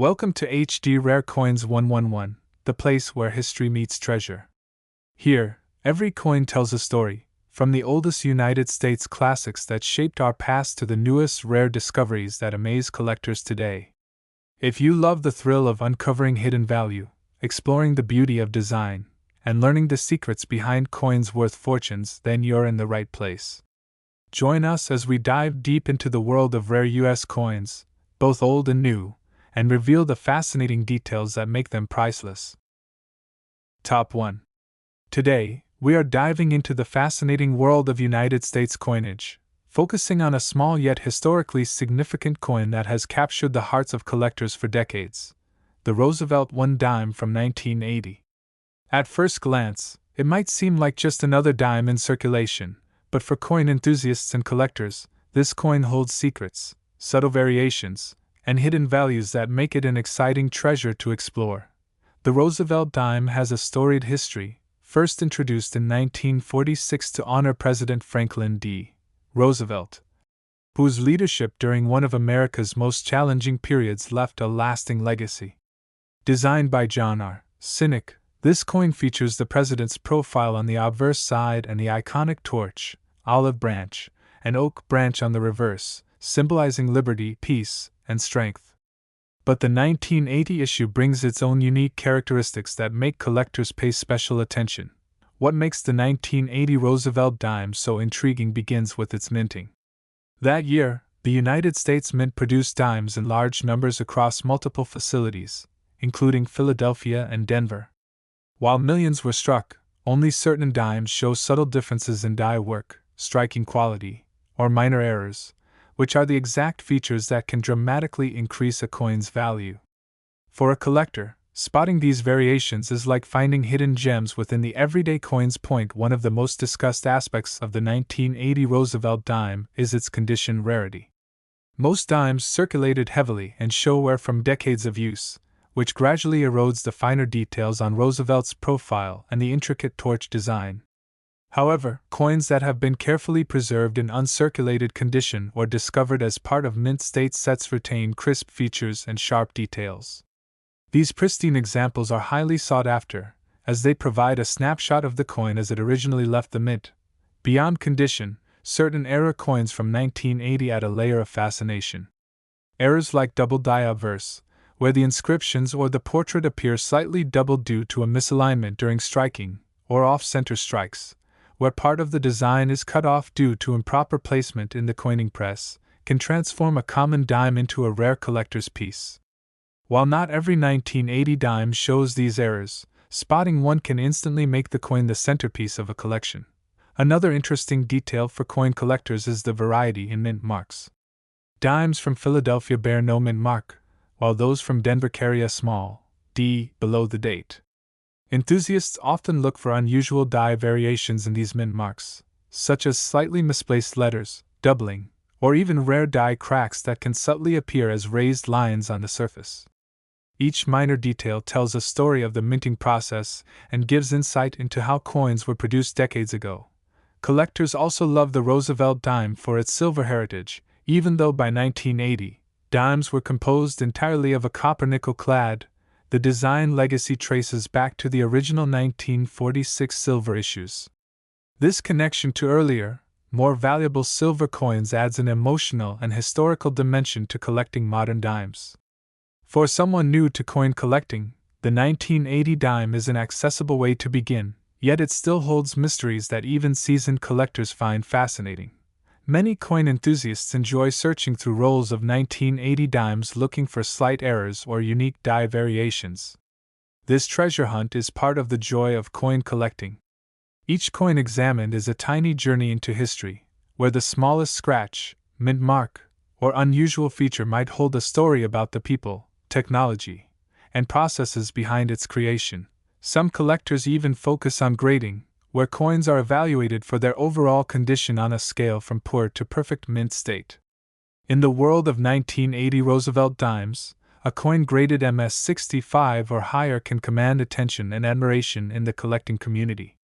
Welcome to HD Rare Coins 111, the place where history meets treasure. Here, every coin tells a story, from the oldest United States classics that shaped our past to the newest rare discoveries that amaze collectors today. If you love the thrill of uncovering hidden value, exploring the beauty of design, and learning the secrets behind coins worth fortunes, then you're in the right place. Join us as we dive deep into the world of rare U.S. coins, both old and new, and reveal the fascinating details that make them priceless. Top 1. Today, we are diving into the fascinating world of United States coinage, focusing on a small yet historically significant coin that has captured the hearts of collectors for decades: the Roosevelt $1 from 1980. At first glance, it might seem like just another dime in circulation, but for coin enthusiasts and collectors, this coin holds secrets, subtle variations, and hidden values that make it an exciting treasure to explore. The Roosevelt dime has a storied history, first introduced in 1946 to honor President Franklin D. Roosevelt, whose leadership during one of America's most challenging periods left a lasting legacy. Designed by John R. Sinek, this coin features the president's profile on the obverse side and the iconic torch, olive branch, and oak branch on the reverse, symbolizing liberty, peace, and strength. But the 1980 issue brings its own unique characteristics that make collectors pay special attention. What makes the 1980 Roosevelt dime so intriguing begins with its minting. That year, the United States Mint produced dimes in large numbers across multiple facilities, including Philadelphia and Denver. While millions were struck, only certain dimes show subtle differences in die work, striking quality, or minor errors, which are the exact features that can dramatically increase a coin's value. For a collector, spotting these variations is like finding hidden gems within the everyday coin's point. One of the most discussed aspects of the 1980 Roosevelt dime is its condition rarity. Most dimes circulated heavily and show wear from decades of use, which gradually erodes the finer details on Roosevelt's profile and the intricate torch design. However, coins that have been carefully preserved in uncirculated condition or discovered as part of mint state sets retain crisp features and sharp details. These pristine examples are highly sought after, as they provide a snapshot of the coin as it originally left the mint. Beyond condition, certain era coins from 1980 add a layer of fascination. Errors like double die obverse, where the inscriptions or the portrait appear slightly doubled due to a misalignment during striking, or off-center strikes, where part of the design is cut off due to improper placement in the coining press, can transform a common dime into a rare collector's piece. While not every 1980 dime shows these errors, spotting one can instantly make the coin the centerpiece of a collection. Another interesting detail for coin collectors is the variety in mint marks. Dimes from Philadelphia bear no mint mark, while those from Denver carry a small D below the date. Enthusiasts often look for unusual die variations in these mint marks, such as slightly misplaced letters, doubling, or even rare die cracks that can subtly appear as raised lines on the surface. Each minor detail tells a story of the minting process and gives insight into how coins were produced decades ago. Collectors also love the Roosevelt dime for its silver heritage, even though by 1980, dimes were composed entirely of a copper-nickel clad. The design legacy traces back to the original 1946 silver issues. This connection to earlier, more valuable silver coins adds an emotional and historical dimension to collecting modern dimes. For someone new to coin collecting, the 1980 dime is an accessible way to begin, yet it still holds mysteries that even seasoned collectors find fascinating. Many coin enthusiasts enjoy searching through rolls of 1980 dimes looking for slight errors or unique die variations. This treasure hunt is part of the joy of coin collecting. Each coin examined is a tiny journey into history, where the smallest scratch, mint mark, or unusual feature might hold a story about the people, technology, and processes behind its creation. Some collectors even focus on grading, where coins are evaluated for their overall condition on a scale from poor to perfect mint state. In the world of 1980 Roosevelt dimes, a coin graded MS-65 or higher can command attention and admiration in the collecting community.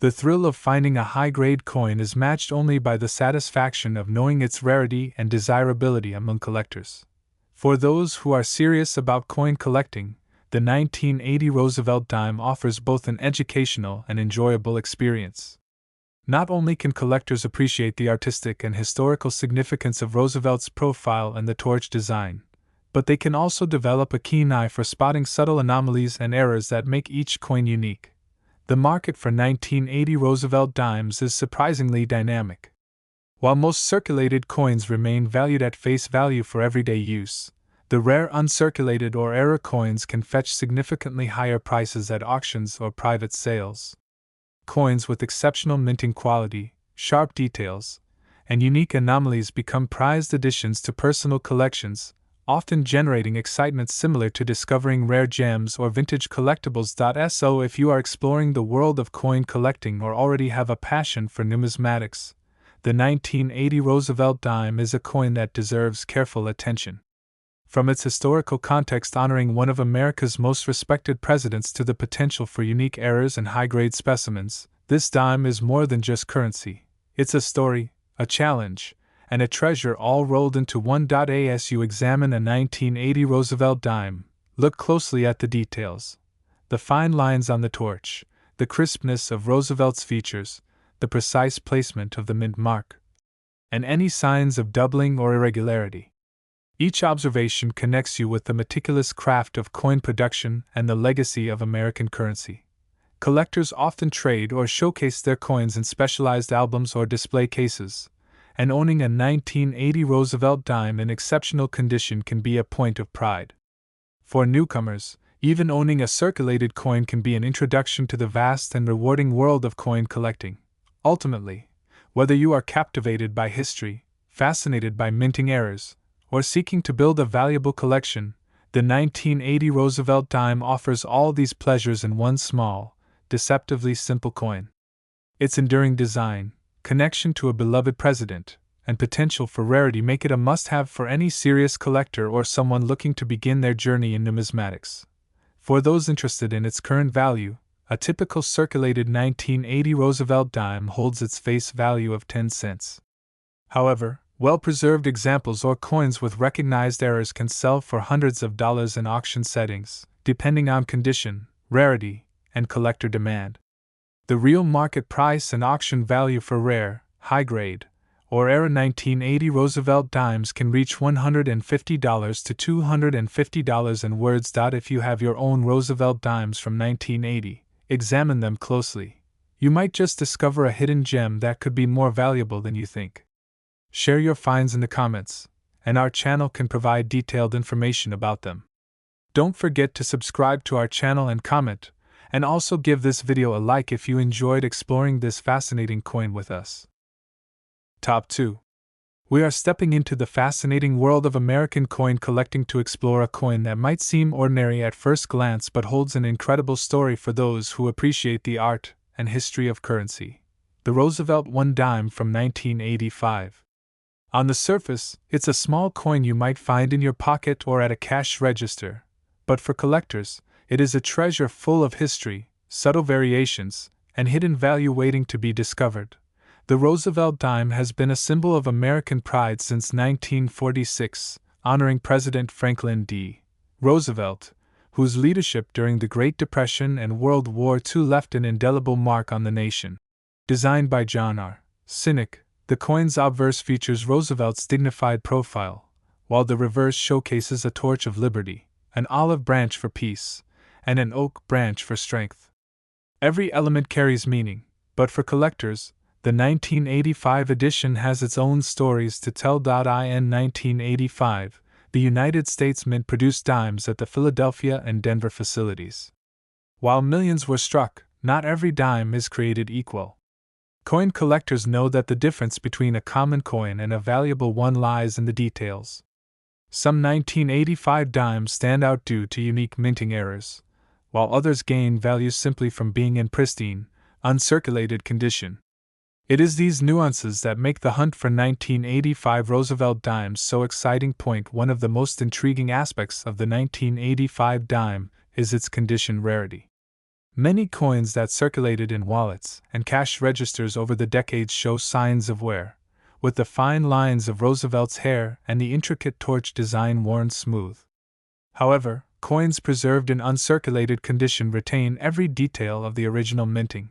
The thrill of finding a high-grade coin is matched only by the satisfaction of knowing its rarity and desirability among collectors. For those who are serious about coin collecting, the 1980 Roosevelt dime offers both an educational and enjoyable experience. Not only can collectors appreciate the artistic and historical significance of Roosevelt's profile and the torch design, but they can also develop a keen eye for spotting subtle anomalies and errors that make each coin unique. The market for 1980 Roosevelt dimes is surprisingly dynamic. While most circulated coins remain valued at face value for everyday use, the rare uncirculated or error coins can fetch significantly higher prices at auctions or private sales. Coins with exceptional minting quality, sharp details, and unique anomalies become prized additions to personal collections, often generating excitement similar to discovering rare gems or vintage collectibles. So, if you are exploring the world of coin collecting or already have a passion for numismatics, the 1980 Roosevelt dime is a coin that deserves careful attention. From its historical context honoring one of America's most respected presidents to the potential for unique errors and high-grade specimens, this dime is more than just currency. It's a story, a challenge, and a treasure all rolled into one. As you examine a 1980 Roosevelt dime, look closely at the details. The fine lines on the torch, the crispness of Roosevelt's features, the precise placement of the mint mark, and any signs of doubling or irregularity. Each observation connects you with the meticulous craft of coin production and the legacy of American currency. Collectors often trade or showcase their coins in specialized albums or display cases, and owning a 1980 Roosevelt dime in exceptional condition can be a point of pride. For newcomers, even owning a circulated coin can be an introduction to the vast and rewarding world of coin collecting. Ultimately, whether you are captivated by history, fascinated by minting errors, or seeking to build a valuable collection, the 1980 Roosevelt dime offers all these pleasures in one small, deceptively simple coin. Its enduring design, connection to a beloved president, and potential for rarity make it a must-have for any serious collector or someone looking to begin their journey in numismatics. For those interested in its current value, a typical circulated 1980 Roosevelt dime holds its face value of 10 cents. However, well-preserved examples or coins with recognized errors can sell for hundreds of dollars in auction settings, depending on condition, rarity, and collector demand. The real market price and auction value for rare, high-grade, or era 1980 Roosevelt dimes can reach $150 to $250 in words. If you have your own Roosevelt dimes from 1980, examine them closely. You might just discover a hidden gem that could be more valuable than you think. Share your finds in the comments, and our channel can provide detailed information about them. Don't forget to subscribe to our channel and comment, and also give this video a like if you enjoyed exploring this fascinating coin with us. Top 2. We are stepping into the fascinating world of American coin collecting to explore a coin that might seem ordinary at first glance but holds an incredible story for those who appreciate the art and history of currency. The Roosevelt I dime from 1985. On the surface, it's a small coin you might find in your pocket or at a cash register, but for collectors, it is a treasure full of history, subtle variations, and hidden value waiting to be discovered. The Roosevelt dime has been a symbol of American pride since 1946, honoring President Franklin D. Roosevelt, whose leadership during the Great Depression and World War II left an indelible mark on the nation. Designed by John R. Sinek, the coin's obverse features Roosevelt's dignified profile, while the reverse showcases a torch of liberty, an olive branch for peace, and an oak branch for strength. Every element carries meaning, but for collectors, the 1985 edition has its own stories to tell. In 1985, the United States Mint produced dimes at the Philadelphia and Denver facilities. While millions were struck, not every dime is created equal. Coin collectors know that the difference between a common coin and a valuable one lies in the details. Some 1985 dimes stand out due to unique minting errors, while others gain value simply from being in pristine, uncirculated condition. It is these nuances that make the hunt for 1985 Roosevelt dimes so exciting. One of the most intriguing aspects of the 1985 dime is its condition rarity. Many coins that circulated in wallets and cash registers over the decades show signs of wear, with the fine lines of Roosevelt's hair and the intricate torch design worn smooth. However, coins preserved in uncirculated condition retain every detail of the original minting.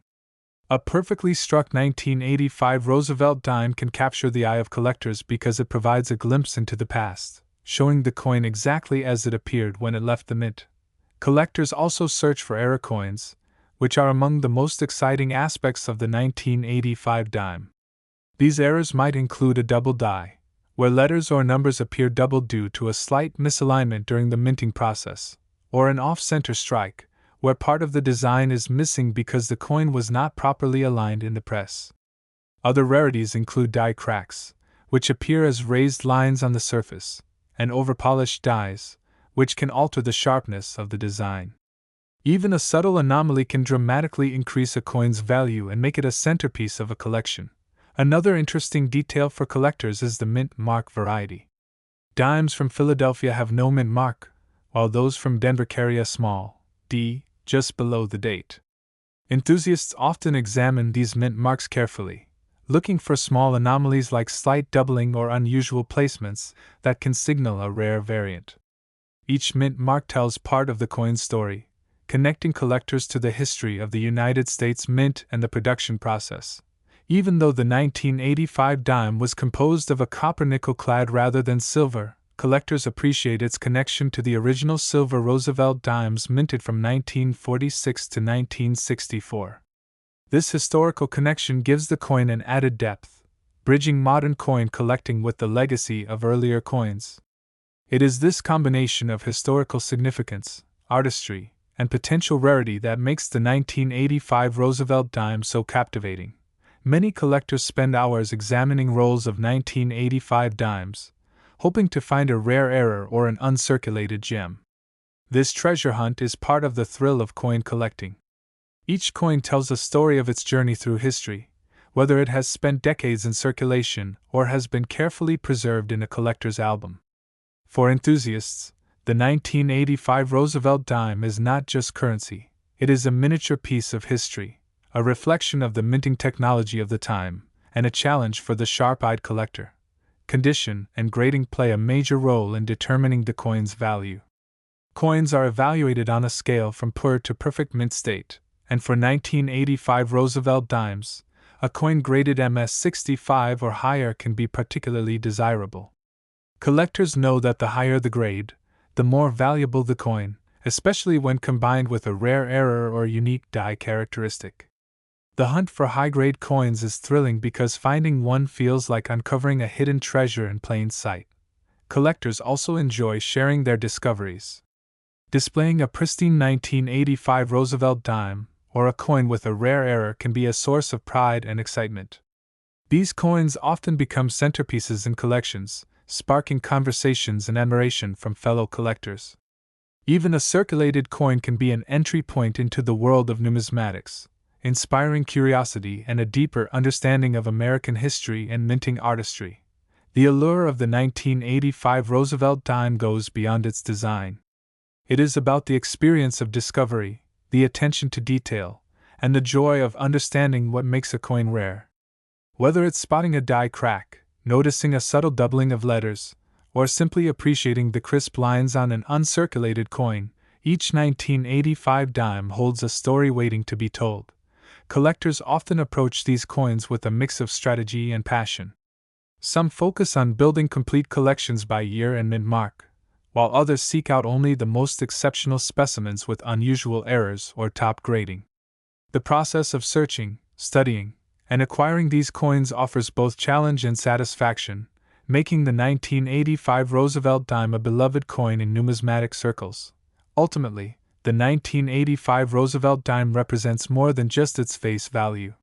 A perfectly struck 1985 Roosevelt dime can capture the eye of collectors because it provides a glimpse into the past, showing the coin exactly as it appeared when it left the mint. Collectors also search for error coins, which are among the most exciting aspects of the 1985 dime. These errors might include a double die, where letters or numbers appear doubled due to a slight misalignment during the minting process, or an off-center strike, where part of the design is missing because the coin was not properly aligned in the press. Other rarities include die cracks, which appear as raised lines on the surface, and overpolished dies, which can alter the sharpness of the design. Even a subtle anomaly can dramatically increase a coin's value and make it a centerpiece of a collection. Another interesting detail for collectors is the mint mark variety. Dimes from Philadelphia have no mint mark, while those from Denver carry a small D just below the date. Enthusiasts often examine these mint marks carefully, looking for small anomalies like slight doubling or unusual placements that can signal a rare variant. Each mint mark tells part of the coin's story, connecting collectors to the history of the United States Mint and the production process. Even though the 1985 dime was composed of a copper nickel-clad rather than silver, collectors appreciate its connection to the original silver Roosevelt dimes minted from 1946 to 1964. This historical connection gives the coin an added depth, bridging modern coin collecting with the legacy of earlier coins. It is this combination of historical significance, artistry, and potential rarity that makes the 1985 Roosevelt dime so captivating. Many collectors spend hours examining rolls of 1985 dimes, hoping to find a rare error or an uncirculated gem. This treasure hunt is part of the thrill of coin collecting. Each coin tells a story of its journey through history, whether it has spent decades in circulation or has been carefully preserved in a collector's album. For enthusiasts, the 1985 Roosevelt dime is not just currency, it is a miniature piece of history, a reflection of the minting technology of the time, and a challenge for the sharp-eyed collector. Condition and grading play a major role in determining the coin's value. Coins are evaluated on a scale from poor to perfect mint state, and for 1985 Roosevelt dimes, a coin graded MS-65 or higher can be particularly desirable. Collectors know that the higher the grade, the more valuable the coin, especially when combined with a rare error or unique die characteristic. The hunt for high-grade coins is thrilling because finding one feels like uncovering a hidden treasure in plain sight. Collectors also enjoy sharing their discoveries. Displaying a pristine 1985 Roosevelt dime or a coin with a rare error can be a source of pride and excitement. These coins often become centerpieces in collections, sparking conversations and admiration from fellow collectors. Even a circulated coin can be an entry point into the world of numismatics, inspiring curiosity and a deeper understanding of American history and minting artistry. The allure of the 1985 Roosevelt dime goes beyond its design. It is about the experience of discovery, the attention to detail, and the joy of understanding what makes a coin rare. Whether it's spotting a die crack, noticing a subtle doubling of letters, or simply appreciating the crisp lines on an uncirculated coin, each 1985 dime holds a story waiting to be told. Collectors often approach these coins with a mix of strategy and passion. Some focus on building complete collections by year and mint mark, while others seek out only the most exceptional specimens with unusual errors or top grading. The process of searching, studying, and acquiring these coins offers both challenge and satisfaction, making the 1985 Roosevelt dime a beloved coin in numismatic circles. Ultimately, the 1985 Roosevelt dime represents more than just its face value.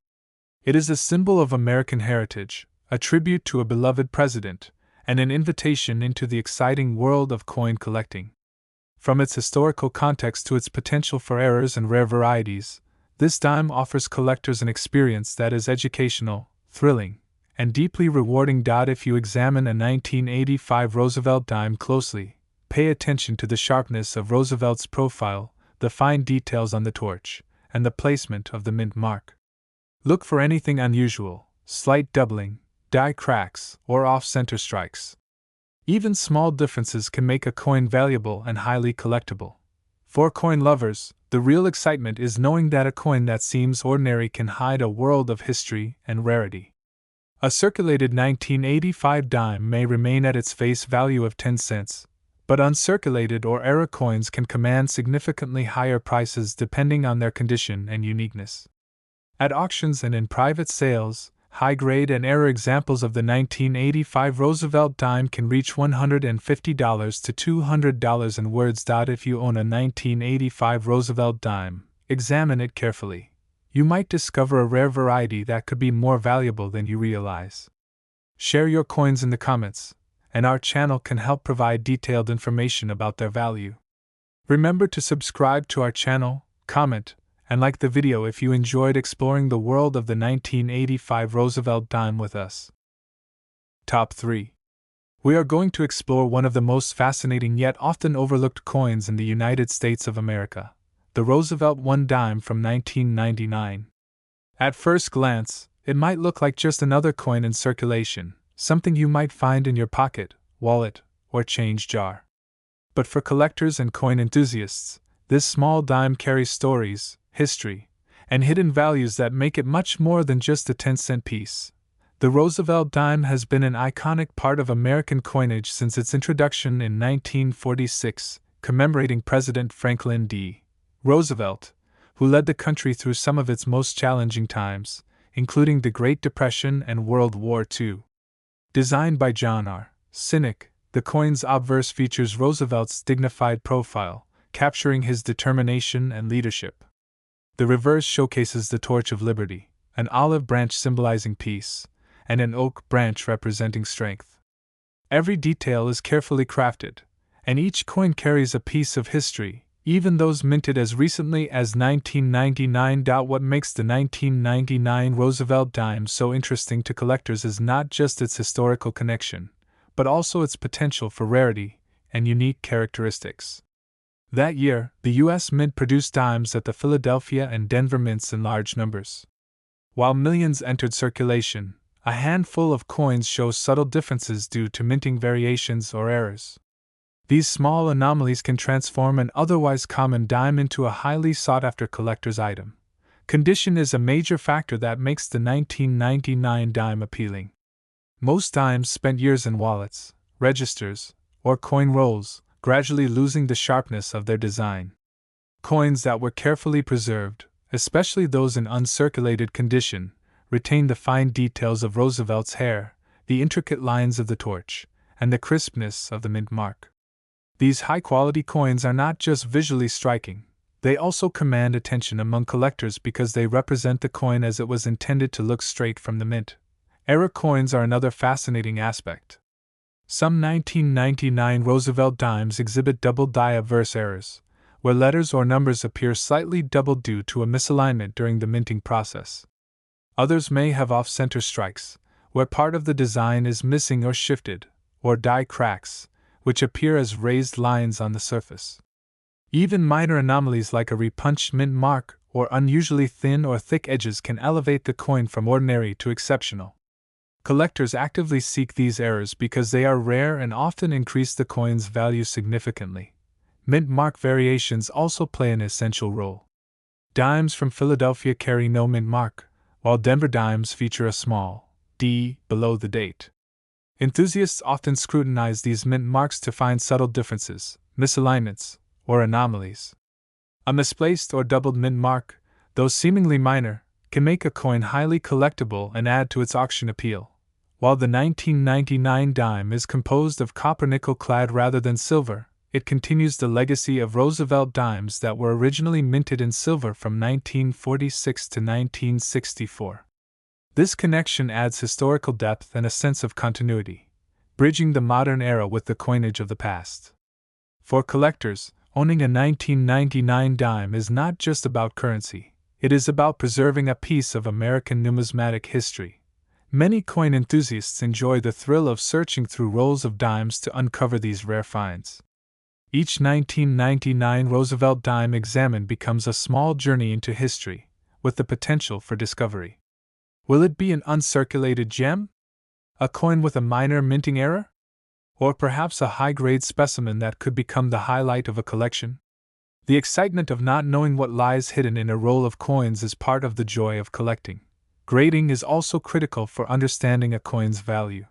It is a symbol of American heritage, a tribute to a beloved president, and an invitation into the exciting world of coin collecting. From its historical context to its potential for errors and rare varieties, this dime offers collectors an experience that is educational, thrilling, and deeply rewarding. If you examine a 1985 Roosevelt dime closely, pay attention to the sharpness of Roosevelt's profile, the fine details on the torch, and the placement of the mint mark. Look for anything unusual, slight doubling, die cracks, or off-center strikes. Even small differences can make a coin valuable and highly collectible. For coin lovers, the real excitement is knowing that a coin that seems ordinary can hide a world of history and rarity. A circulated 1985 dime may remain at its face value of 10 cents, but uncirculated or error coins can command significantly higher prices depending on their condition and uniqueness. At auctions and in private sales, high-grade and error examples of the 1985 Roosevelt dime can reach $150 to $200 in words. If you own a 1985 Roosevelt dime, examine it carefully. You might discover a rare variety that could be more valuable than you realize. Share your coins in the comments, and our channel can help provide detailed information about their value. Remember to subscribe to our channel, comment, and like the video if you enjoyed exploring the world of the 1985 Roosevelt dime with us. Top 3. We are going to explore one of the most fascinating yet often overlooked coins in the United States of America, the Roosevelt 1 dime from 1999. At first glance, it might look like just another coin in circulation, something you might find in your pocket, wallet, or change jar. But for collectors and coin enthusiasts, this small dime carries stories, history, and hidden values that make it much more than just a 10-cent piece. The Roosevelt dime has been an iconic part of American coinage since its introduction in 1946, commemorating President Franklin D. Roosevelt, who led the country through some of its most challenging times, including the Great Depression and World War II. Designed by John R. Sinek, the coin's obverse features Roosevelt's dignified profile, capturing his determination and leadership. The reverse showcases the Torch of Liberty, an olive branch symbolizing peace, and an oak branch representing strength. Every detail is carefully crafted, and each coin carries a piece of history, even those minted as recently as 1999. What makes the 1999 Roosevelt dime so interesting to collectors is not just its historical connection, but also its potential for rarity and unique characteristics. That year, the U.S. Mint produced dimes at the Philadelphia and Denver mints in large numbers. While millions entered circulation, a handful of coins show subtle differences due to minting variations or errors. These small anomalies can transform an otherwise common dime into a highly sought-after collector's item. Condition is a major factor that makes the 1999 dime appealing. Most dimes spent years in wallets, registers, or coin rolls, gradually losing the sharpness of their design. Coins that were carefully preserved, especially those in uncirculated condition, retain the fine details of Roosevelt's hair, the intricate lines of the torch, and the crispness of the mint mark. These high-quality coins are not just visually striking, they also command attention among collectors because they represent the coin as it was intended to look straight from the mint. Error coins are another fascinating aspect. Some 1999 Roosevelt dimes exhibit double die-averse errors, where letters or numbers appear slightly doubled due to a misalignment during the minting process. Others may have off-center strikes, where part of the design is missing or shifted, or die cracks, which appear as raised lines on the surface. Even minor anomalies like a repunched mint mark or unusually thin or thick edges can elevate the coin from ordinary to exceptional. Collectors actively seek these errors because they are rare and often increase the coin's value significantly. Mint mark variations also play an essential role. Dimes from Philadelphia carry no mint mark, while Denver dimes feature a small D below the date. Enthusiasts often scrutinize these mint marks to find subtle differences, misalignments, or anomalies. A misplaced or doubled mint mark, though seemingly minor, can make a coin highly collectible and add to its auction appeal. While the 1999 dime is composed of copper-nickel clad rather than silver, it continues the legacy of Roosevelt dimes that were originally minted in silver from 1946 to 1964. This connection adds historical depth and a sense of continuity, bridging the modern era with the coinage of the past. For collectors, owning a 1999 dime is not just about currency, it is about preserving a piece of American numismatic history. Many coin enthusiasts enjoy the thrill of searching through rolls of dimes to uncover these rare finds. Each 1999 Roosevelt dime examined becomes a small journey into history, with the potential for discovery. Will it be an uncirculated gem? A coin with a minor minting error? Or perhaps a high-grade specimen that could become the highlight of a collection? The excitement of not knowing what lies hidden in a roll of coins is part of the joy of collecting. Grading is also critical for understanding a coin's value.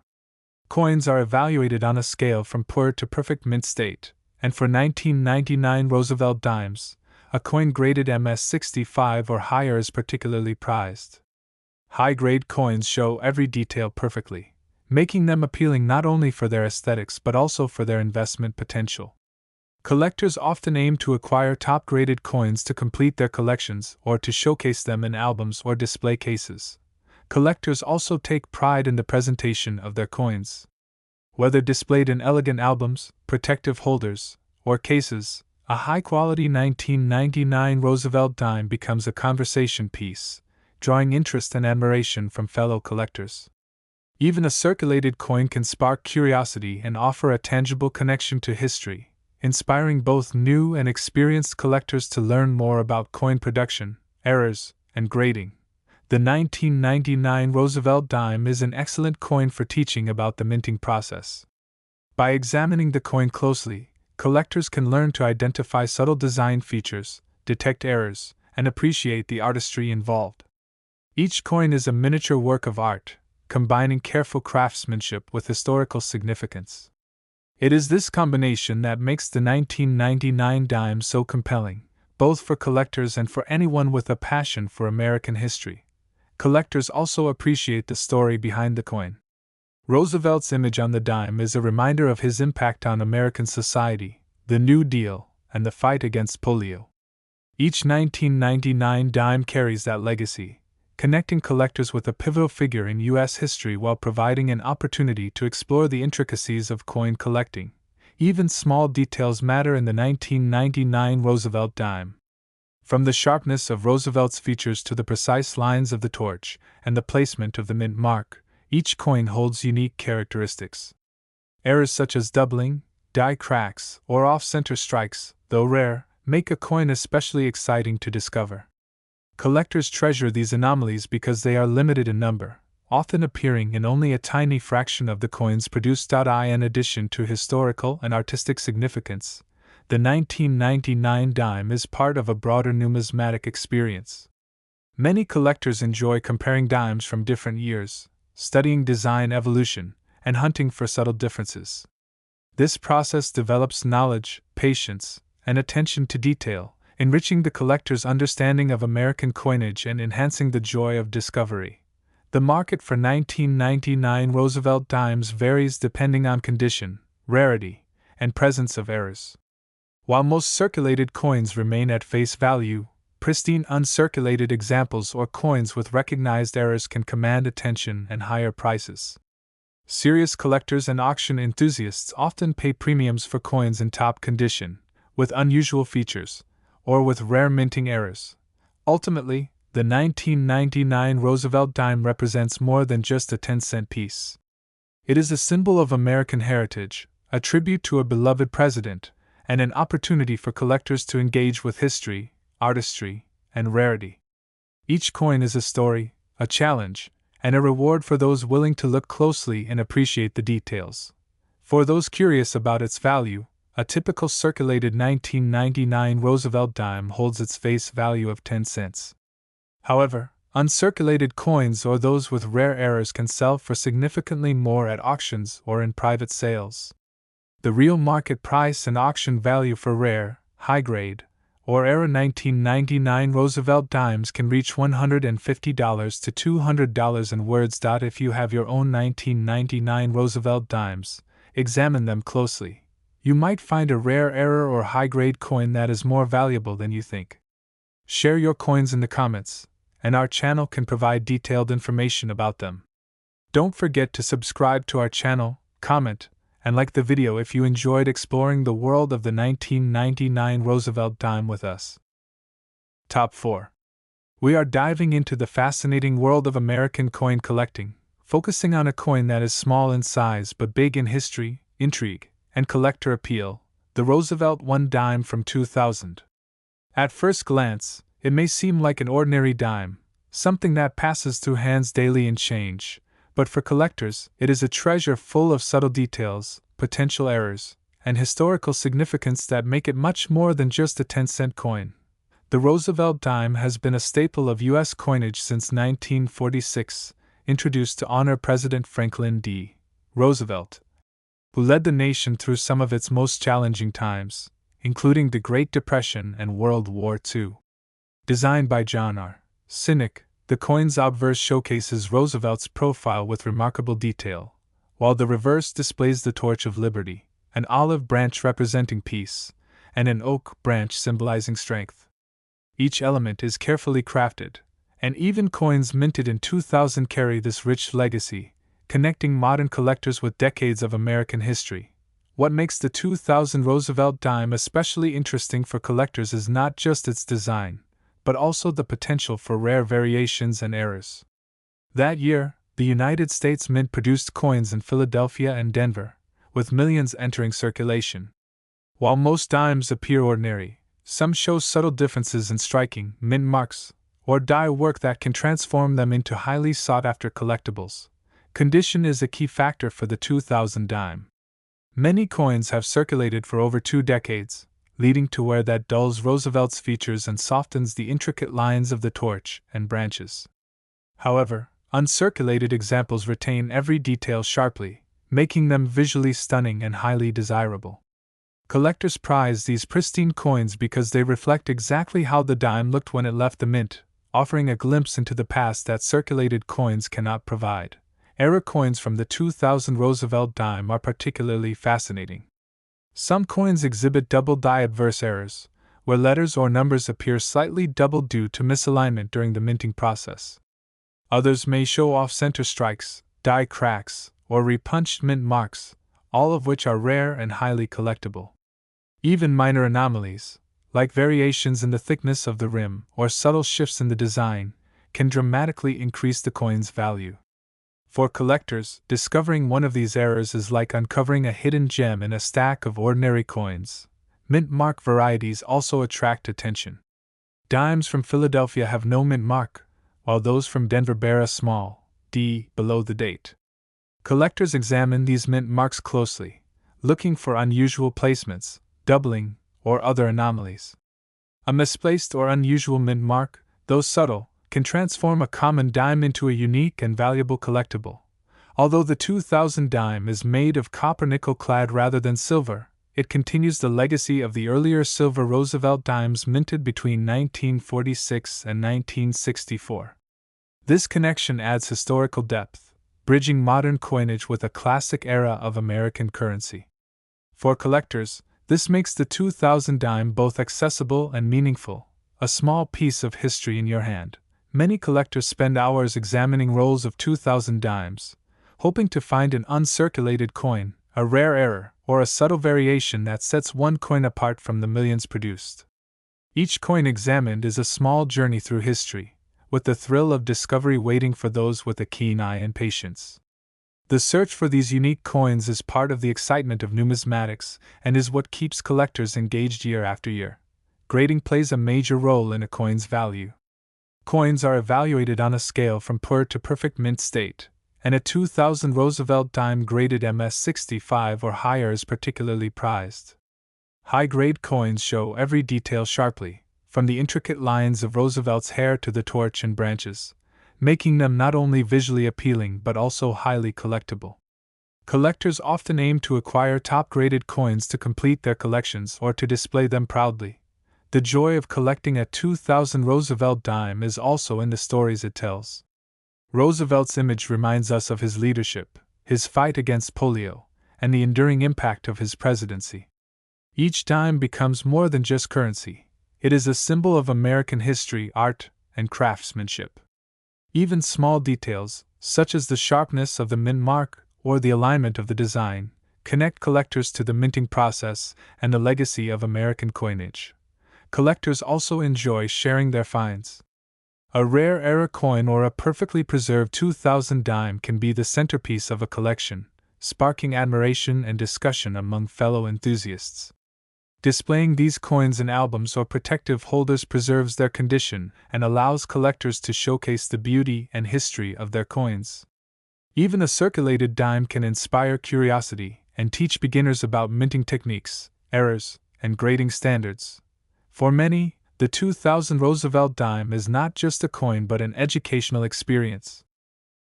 Coins are evaluated on a scale from poor to perfect mint state, and for 1999 Roosevelt dimes, a coin graded MS-65 or higher is particularly prized. High-grade coins show every detail perfectly, making them appealing not only for their aesthetics but also for their investment potential. Collectors often aim to acquire top-graded coins to complete their collections or to showcase them in albums or display cases. Collectors also take pride in the presentation of their coins. Whether displayed in elegant albums, protective holders, or cases, a high-quality 1999 Roosevelt dime becomes a conversation piece, drawing interest and admiration from fellow collectors. Even a circulated coin can spark curiosity and offer a tangible connection to history, inspiring both new and experienced collectors to learn more about coin production, errors, and grading. The 1999 Roosevelt dime is an excellent coin for teaching about the minting process. By examining the coin closely, collectors can learn to identify subtle design features, detect errors, and appreciate the artistry involved. Each coin is a miniature work of art, combining careful craftsmanship with historical significance. It is this combination that makes the 1999 dime so compelling, both for collectors and for anyone with a passion for American history. Collectors also appreciate the story behind the coin. Roosevelt's image on the dime is a reminder of his impact on American society, the New Deal, and the fight against polio. Each 1999 dime carries that legacy, connecting collectors with a pivotal figure in U.S. history while providing an opportunity to explore the intricacies of coin collecting. Even small details matter in the 1999 Roosevelt dime. From the sharpness of Roosevelt's features to the precise lines of the torch and the placement of the mint mark, each coin holds unique characteristics. Errors such as doubling, die cracks, or off-center strikes, though rare, make a coin especially exciting to discover. Collectors treasure these anomalies because they are limited in number, often appearing in only a tiny fraction of the coins produced. In addition to historical and artistic significance, the 1999 dime is part of a broader numismatic experience. Many collectors enjoy comparing dimes from different years, studying design evolution, and hunting for subtle differences. This process develops knowledge, patience, and attention to detail, enriching the collector's understanding of American coinage and enhancing the joy of discovery. The market for 1999 Roosevelt dimes varies depending on condition, rarity, and presence of errors. While most circulated coins remain at face value, pristine uncirculated examples or coins with recognized errors can command attention and higher prices. Serious collectors and auction enthusiasts often pay premiums for coins in top condition, with unusual features, or with rare minting errors. Ultimately, the 1999 Roosevelt dime represents more than just a 10-cent piece. It is a symbol of American heritage, a tribute to a beloved president, and an opportunity for collectors to engage with history, artistry, and rarity. Each coin is a story, a challenge, and a reward for those willing to look closely and appreciate the details. For those curious about its value, a typical circulated 1999 Roosevelt dime holds its face value of 10 cents. However, uncirculated coins or those with rare errors can sell for significantly more at auctions or in private sales. The real market price and auction value for rare, high-grade, or era 1999 Roosevelt dimes can reach $150 to $200 in words. If you have your own 1999 Roosevelt dimes, examine them closely. You might find a rare error or high-grade coin that is more valuable than you think. Share your coins in the comments, and our channel can provide detailed information about them. Don't forget to subscribe to our channel, comment, and like the video if you enjoyed exploring the world of the 1999 Roosevelt dime with us. Top 4. We are diving into the fascinating world of American coin collecting, focusing on a coin that is small in size but big in history, intrigue, and collector appeal, the Roosevelt 1 dime from 2000. At first glance, it may seem like an ordinary dime, something that passes through hands daily and change, But for collectors, it is a treasure full of subtle details, potential errors, and historical significance that make it much more than just a 10-cent coin. The Roosevelt dime has been a staple of U.S. coinage since 1946, introduced to honor President Franklin D. Roosevelt, who led the nation through some of its most challenging times, including the Great Depression and World War II. Designed by John R. Sinek, the coin's obverse showcases Roosevelt's profile with remarkable detail, while the reverse displays the Torch of Liberty, an olive branch representing peace, and an oak branch symbolizing strength. Each element is carefully crafted, and even coins minted in 2000 carry this rich legacy, connecting modern collectors with decades of American history. What makes the 2000 Roosevelt dime especially interesting for collectors is not just its design, but also the potential for rare variations and errors. That year, the United States Mint produced coins in Philadelphia and Denver, with millions entering circulation. While most dimes appear ordinary, some show subtle differences in striking, mint marks, or die work that can transform them into highly sought-after collectibles. Condition is a key factor for the 2000 dime. Many coins have circulated for over 2 decades, leading to wear that dulls Roosevelt's features and softens the intricate lines of the torch and branches. However, uncirculated examples retain every detail sharply, making them visually stunning and highly desirable. Collectors prize these pristine coins because they reflect exactly how the dime looked when it left the mint, offering a glimpse into the past that circulated coins cannot provide. Error coins from the 2000 Roosevelt dime are particularly fascinating. Some coins exhibit double die adverse errors, where letters or numbers appear slightly doubled due to misalignment during the minting process. Others may show off-center strikes, die cracks, or repunched mint marks, all of which are rare and highly collectible. Even minor anomalies, like variations in the thickness of the rim or subtle shifts in the design, can dramatically increase the coin's value. For collectors, discovering one of these errors is like uncovering a hidden gem in a stack of ordinary coins. Mint mark varieties also attract attention. Dimes from Philadelphia have no mint mark, while those from Denver bear a small D below the date. Collectors examine these mint marks closely, looking for unusual placements, doubling, or other anomalies. A misplaced or unusual mint mark, though subtle, can transform a common dime into a unique and valuable collectible. Although the 2000 dime is made of copper nickel-clad rather than silver, it continues the legacy of the earlier silver Roosevelt dimes minted between 1946 and 1964. This connection adds historical depth, bridging modern coinage with a classic era of American currency. For collectors, this makes the 2000 dime both accessible and meaningful, a small piece of history in your hand. Many collectors spend hours examining rolls of 2000 dimes, hoping to find an uncirculated coin, a rare error, or a subtle variation that sets one coin apart from the millions produced. Each coin examined is a small journey through history, with the thrill of discovery waiting for those with a keen eye and patience. The search for these unique coins is part of the excitement of numismatics and is what keeps collectors engaged year after year. Grading plays a major role in a coin's value. Coins are evaluated on a scale from poor to perfect mint state, and a 2000 Roosevelt dime graded MS-65 or higher is particularly prized. High-grade coins show every detail sharply, from the intricate lines of Roosevelt's hair to the torch and branches, making them not only visually appealing but also highly collectible. Collectors often aim to acquire top-graded coins to complete their collections or to display them proudly. The joy of collecting a 2000 Roosevelt dime is also in the stories it tells. Roosevelt's image reminds us of his leadership, his fight against polio, and the enduring impact of his presidency. Each dime becomes more than just currency. It is a symbol of American history, art, and craftsmanship. Even small details, such as the sharpness of the mint mark or the alignment of the design, connect collectors to the minting process and the legacy of American coinage. Collectors also enjoy sharing their finds. A rare error coin or a perfectly preserved 2000 dime can be the centerpiece of a collection, sparking admiration and discussion among fellow enthusiasts. Displaying these coins in albums or protective holders preserves their condition and allows collectors to showcase the beauty and history of their coins. Even a circulated dime can inspire curiosity and teach beginners about minting techniques, errors, and grading standards. For many, the 2000 Roosevelt dime is not just a coin but an educational experience.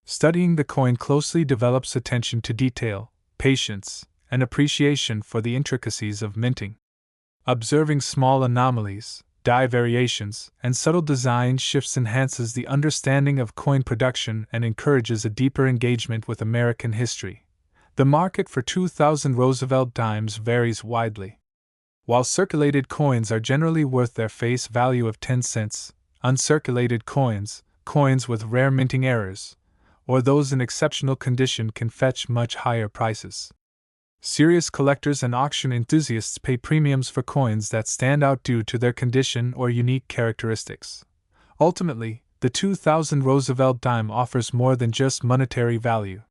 Studying the coin closely develops attention to detail, patience, and appreciation for the intricacies of minting. Observing small anomalies, die variations, and subtle design shifts enhances the understanding of coin production and encourages a deeper engagement with American history. The market for 2000 Roosevelt dimes varies widely. While circulated coins are generally worth their face value of 10 cents, uncirculated coins, coins with rare minting errors, or those in exceptional condition can fetch much higher prices. Serious collectors and auction enthusiasts pay premiums for coins that stand out due to their condition or unique characteristics. Ultimately, the 2000 Roosevelt dime offers more than just monetary value.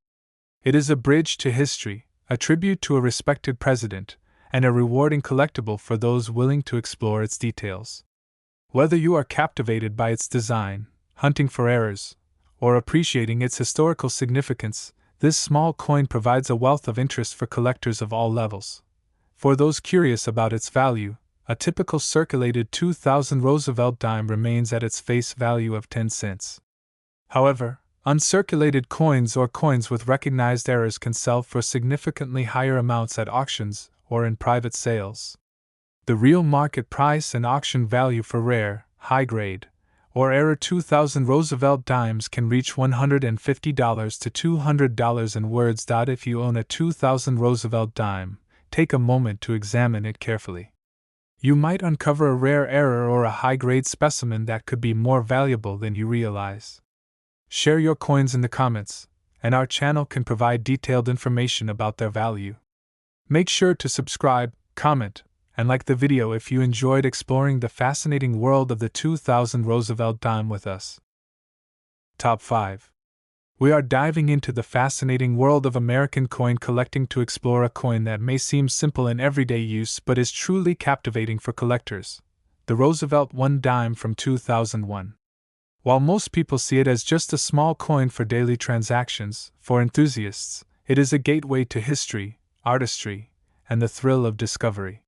It is a bridge to history, a tribute to a respected president, and a rewarding collectible for those willing to explore its details. Whether you are captivated by its design, hunting for errors, or appreciating its historical significance, this small coin provides a wealth of interest for collectors of all levels. For those curious about its value, a typical circulated 2000 Roosevelt dime remains at its face value of 10 cents. However, uncirculated coins or coins with recognized errors can sell for significantly higher amounts at auctions or in private sales. The real market price and auction value for rare, high-grade, or error 2000 Roosevelt dimes can reach $150 to $200 in words. If you own a 2000 Roosevelt dime, take a moment to examine it carefully. You might uncover a rare error or a high-grade specimen that could be more valuable than you realize. Share your coins in the comments, and our channel can provide detailed information about their value. Make sure to subscribe, comment, and like the video if you enjoyed exploring the fascinating world of the 2000 Roosevelt dime with us. Top 5. We are diving into the fascinating world of American coin collecting to explore a coin that may seem simple in everyday use but is truly captivating for collectors: the Roosevelt 1 dime from 2001. While most people see it as just a small coin for daily transactions, for enthusiasts, it is a gateway to history, artistry, and the thrill of discovery.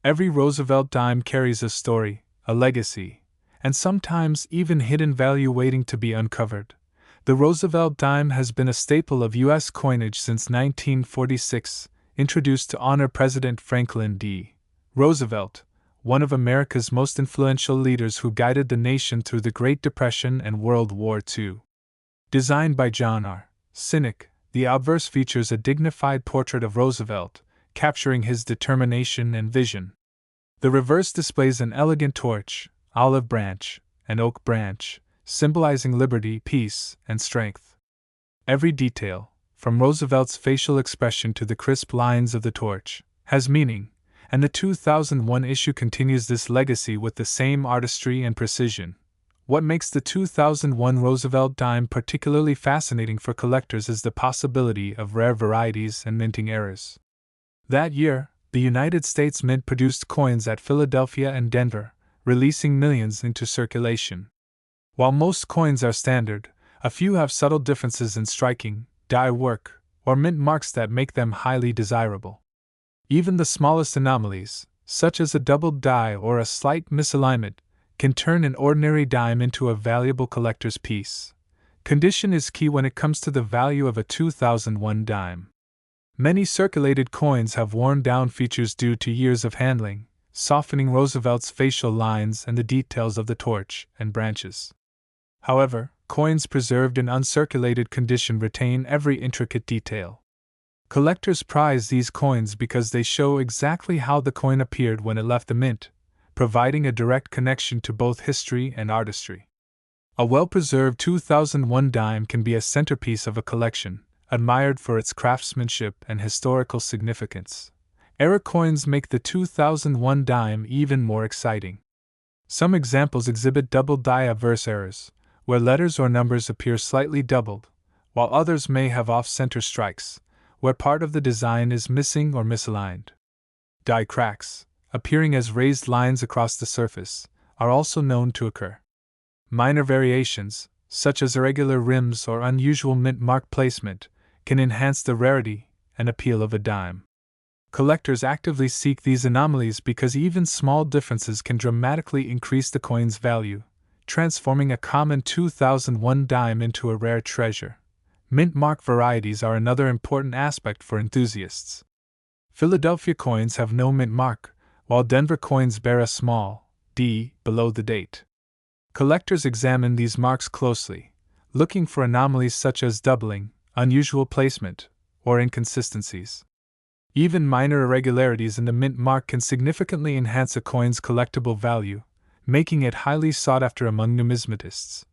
Every Roosevelt dime carries a story, a legacy, and sometimes even hidden value waiting to be uncovered. The Roosevelt dime has been a staple of U.S. coinage since 1946, introduced to honor President Franklin D. Roosevelt, one of America's most influential leaders who guided the nation through the Great Depression and World War II. Designed by John R. Sinek, the obverse features a dignified portrait of Roosevelt, capturing his determination and vision. The reverse displays an elegant torch, olive branch, and oak branch, symbolizing liberty, peace, and strength. Every detail, from Roosevelt's facial expression to the crisp lines of the torch, has meaning, and the 2001 issue continues this legacy with the same artistry and precision. What makes the 2001 Roosevelt dime particularly fascinating for collectors is the possibility of rare varieties and minting errors. That year, the United States Mint produced coins at Philadelphia and Denver, releasing millions into circulation. While most coins are standard, a few have subtle differences in striking, die work, or mint marks that make them highly desirable. Even the smallest anomalies, such as a doubled die or a slight misalignment, can turn an ordinary dime into a valuable collector's piece. Condition is key when it comes to the value of a 2001 dime. Many circulated coins have worn-down features due to years of handling, softening Roosevelt's facial lines and the details of the torch and branches. However, coins preserved in uncirculated condition retain every intricate detail. Collectors prize these coins because they show exactly how the coin appeared when it left the mint, providing a direct connection to both history and artistry. A well-preserved 2001 dime can be a centerpiece of a collection, admired for its craftsmanship and historical significance. Error coins make the 2001 dime even more exciting. Some examples exhibit double die obverse errors, where letters or numbers appear slightly doubled, while others may have off-center strikes, where part of the design is missing or misaligned. Die cracks, appearing as raised lines across the surface, are also known to occur. Minor variations, such as irregular rims or unusual mint mark placement, can enhance the rarity and appeal of a dime. Collectors actively seek these anomalies because even small differences can dramatically increase the coin's value, transforming a common 2001 dime into a rare treasure. Mint mark varieties are another important aspect for enthusiasts. Philadelphia coins have no mint mark, while Denver coins bear a small D below the date. Collectors examine these marks closely, looking for anomalies such as doubling, unusual placement, or inconsistencies. Even minor irregularities in the mint mark can significantly enhance a coin's collectible value, making it highly sought after among numismatists.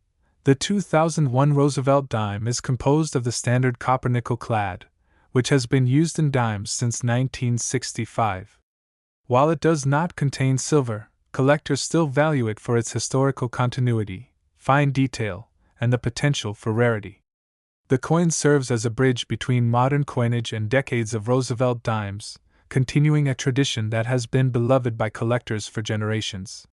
The 2001 Roosevelt dime is composed of the standard copper nickel clad, which has been used in dimes since 1965. While it does not contain silver, collectors still value it for its historical continuity, fine detail, and the potential for rarity. The coin serves as a bridge between modern coinage and decades of Roosevelt dimes, continuing a tradition that has been beloved by collectors for generations.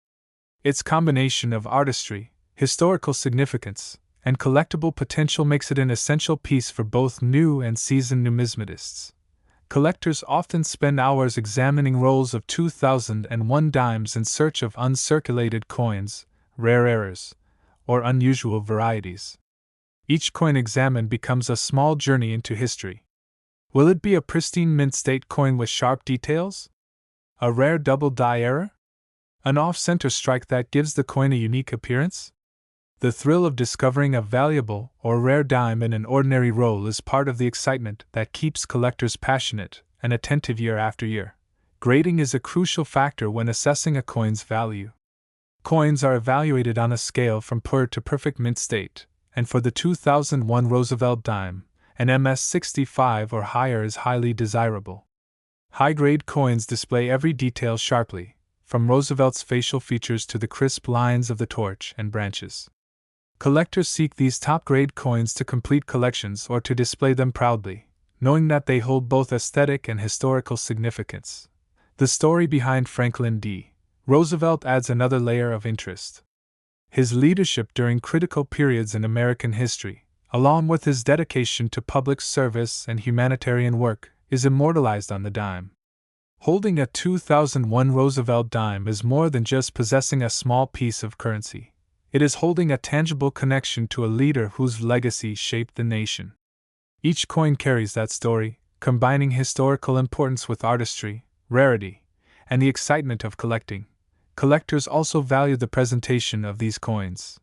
Its combination of artistry, historical significance, and collectible potential makes it an essential piece for both new and seasoned numismatists. Collectors often spend hours examining rolls of 2001 dimes in search of uncirculated coins, rare errors, or unusual varieties. Each coin examined becomes a small journey into history. Will it be a pristine mint state coin with sharp details? A rare double die error? An off-center strike that gives the coin a unique appearance? The thrill of discovering a valuable or rare dime in an ordinary roll is part of the excitement that keeps collectors passionate and attentive year after year. Grading is a crucial factor when assessing a coin's value. Coins are evaluated on a scale from poor to perfect mint state, and for the 2001 Roosevelt dime, an MS-65 or higher is highly desirable. High-grade coins display every detail sharply, from Roosevelt's facial features to the crisp lines of the torch and branches. Collectors seek these top-grade coins to complete collections or to display them proudly, knowing that they hold both aesthetic and historical significance. The story behind Franklin D. Roosevelt adds another layer of interest. His leadership during critical periods in American history, along with his dedication to public service and humanitarian work, is immortalized on the dime. Holding a 2001 Roosevelt dime is more than just possessing a small piece of currency. It is holding a tangible connection to a leader whose legacy shaped the nation. Each coin carries that story, combining historical importance with artistry, rarity, and the excitement of collecting. Collectors also value the presentation of these coins.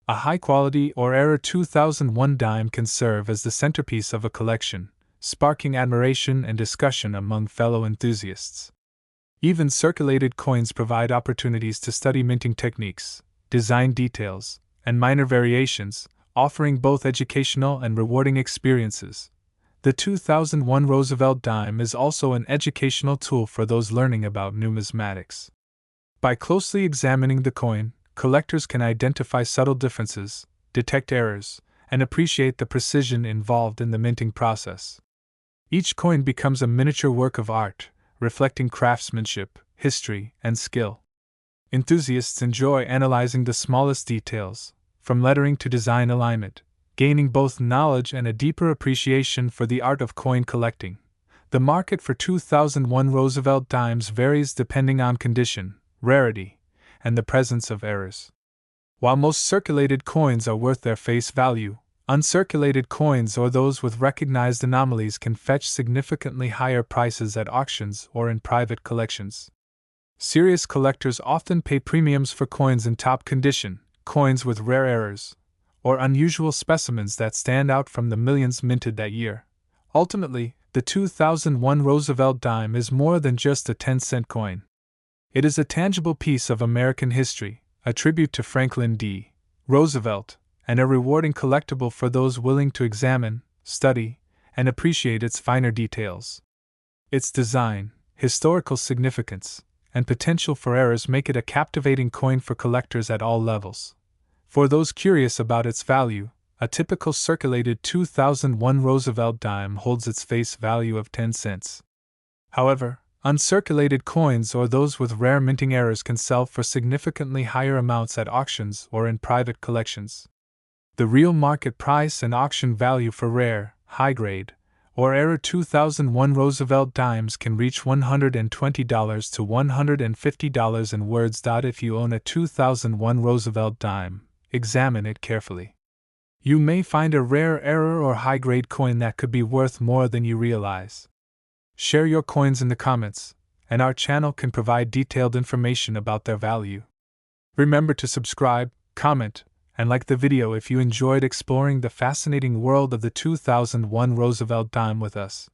A high-quality or rare 2001 dime can serve as the centerpiece of a collection, sparking admiration and discussion among fellow enthusiasts. Even circulated coins provide opportunities to study minting techniques, design details, and minor variations, offering both educational and rewarding experiences. The 2001 Roosevelt dime is also an educational tool for those learning about numismatics. By closely examining the coin, collectors can identify subtle differences, detect errors, and appreciate the precision involved in the minting process. Each coin becomes a miniature work of art, reflecting craftsmanship, history, and skill. Enthusiasts enjoy analyzing the smallest details, from lettering to design alignment, gaining both knowledge and a deeper appreciation for the art of coin collecting. The market for 2001 Roosevelt dimes varies depending on condition, rarity, and the presence of errors. While most circulated coins are worth their face value, uncirculated coins or those with recognized anomalies can fetch significantly higher prices at auctions or in private collections. Serious collectors often pay premiums for coins in top condition, coins with rare errors, or unusual specimens that stand out from the millions minted that year. Ultimately, the 2001 Roosevelt dime is more than just a 10-cent coin. It is a tangible piece of American history, a tribute to Franklin D. Roosevelt, and a rewarding collectible for those willing to examine, study, and appreciate its finer details. Its design, historical significance, and potential for errors make it a captivating coin for collectors at all levels. For those curious about its value, a typical circulated 2001 Roosevelt dime holds its face value of 10 cents. However, uncirculated coins or those with rare minting errors can sell for significantly higher amounts at auctions or in private collections. The real market price and auction value for rare, high-grade, or error 2001 Roosevelt dimes can reach $120 to $150 in words. If you own a 2001 Roosevelt dime, examine it carefully. You may find a rare error or high-grade coin that could be worth more than you realize. Share your coins in the comments, and our channel can provide detailed information about their value. Remember to subscribe, comment, and like the video if you enjoyed exploring the fascinating world of the 2001 Roosevelt dime with us.